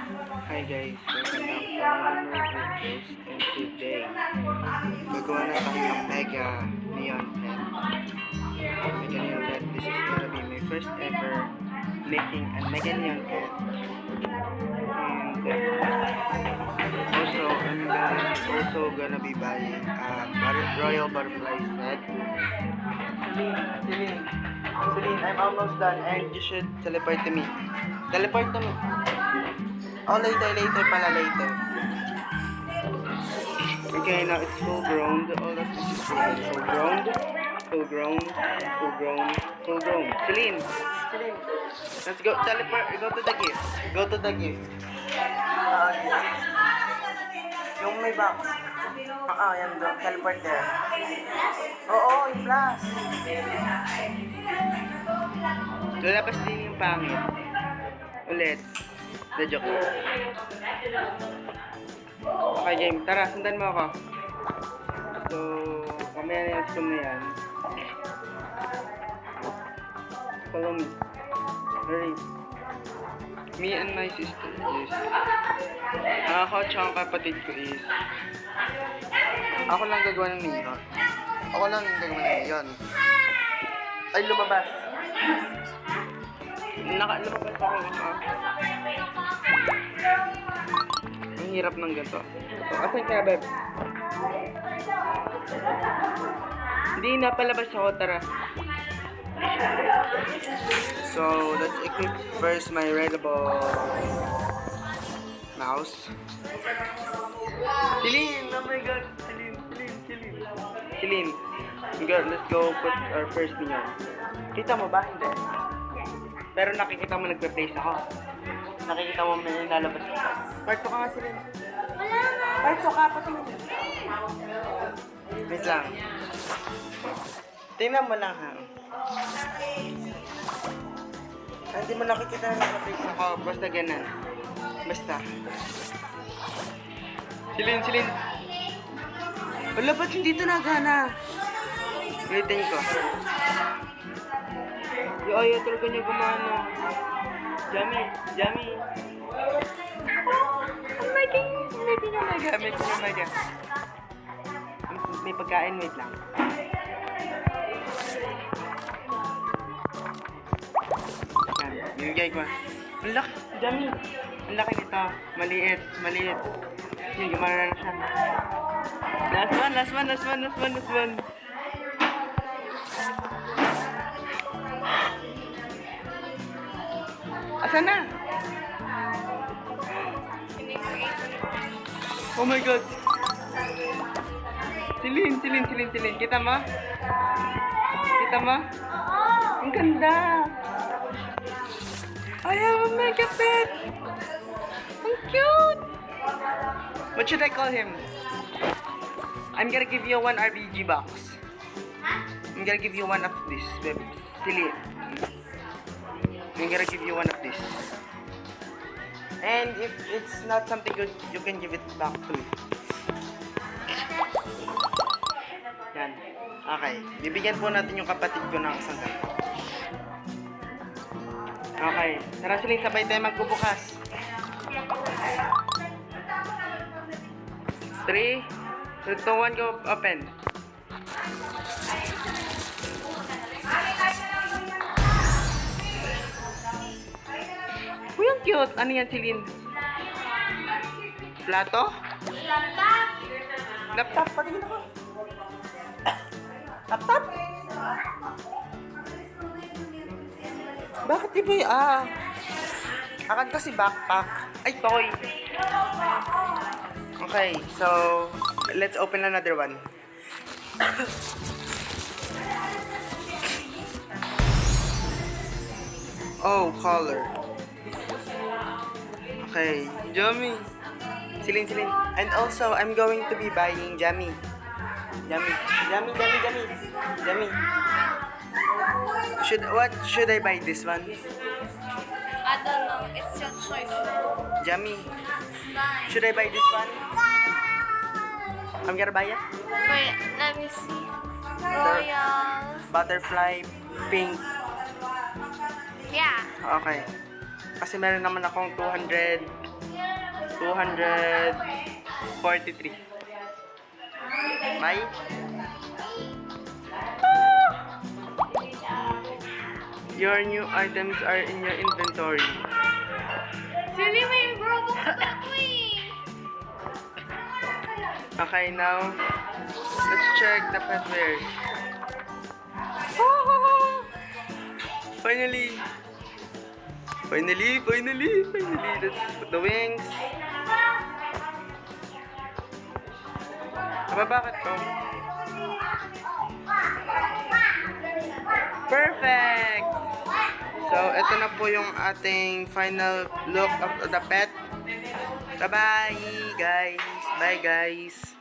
Hi guys, welcome back to another videos, and today gagawa na tayo ng Mega Neon Pet. Mega Neon Pet, this is gonna be my first ever making a Mega Neon Pet. And also gonna be buying Royal Butterfly set. Celine, I'm almost done and you should teleport to me. Teleport to me. Oh, later pala. Okay, now it's full grown. All of this is full grown. Celine, let's go. Teleport. Go to the gift. Yung may box. Yan doon. Teleport there. Oo, yung plus. Lalabas din yung pangit. Ulit. The joke. Okay, game. Tara, sundan mo ako. So, mamaya na yung zoom na yan. Follow me. Hurry. Me and my sister is... Ako at saka kapatid ko is... Ako lang gagawa ng neon. Ay, lumabas. Lumabas ako. Ang hirap ng ganito. So, asan ka, Beb? Hindi na palabas ako, tara. So, let's equip first my readable mouse. Celine! Oh my god! Celine! Good, let's go put our first neon. Kita mo ba? Hindi. Pero nakikita mo nagpe-place ako. Nakikita mo may lalabas ako. Parto ka nga, Celine. Wala na. Parto ka, pati mo. Wait lang. Tingnan mo lang, ha. Hindi mo nakikita na naka-face ako. Basta ganun. Basta. Celine. Wala, ba't hindi ito nagana? Waitin ko. Ayaw talaga niya gumana. Jamie. Hindi na nagamit niya maga. May pagkain, wait lang. Bibigay ko. Ang laki, Jamie. Ang laki nito. Maliit. Yun, gumana na siya. Last one. Asan na? Oh my god. Celine. Kita mo? Ang ganda. I have a mega pet. Ang cute. What should I call him? I'm gonna give you one RBG box. I'm gonna give you one of this, baby. Celine. I'm gonna give you one of this. And if it's not something good, you can give it back to me. Yan. Okay. Bibigyan po natin yung kapatid ko ng isang ganito. Okay. Tara, Celine, sabay tayo magbubukas. 3, 2, 1, go open. Uy, ang cute. Ano yan, Celine? Plato? Laptop? Patingin ako. Laptop? Bakit iba yung... Akad kasi backpack. Ay, toy. Okay, so... Let's open another one. Oh, color. Okay, Jamie. Celine. And also, I'm going to be buying Jamie. What should I buy this one? I don't know. It's your choice. Jamie. Should I buy this one? I'm gonna buy it. Wait, let me see. Royal. Butterfly pink. Yeah. Okay. Kasi meron naman akong 200 243. Bye. Your new items are in your inventory. Silly may Robux na queen! Okay, now let's check the pet wares. Finally! Finally! Let's put the wings. Bakit to? Perfect! So, ito na po yung ating final look of the pet. Bye-bye, guys. Bye, guys.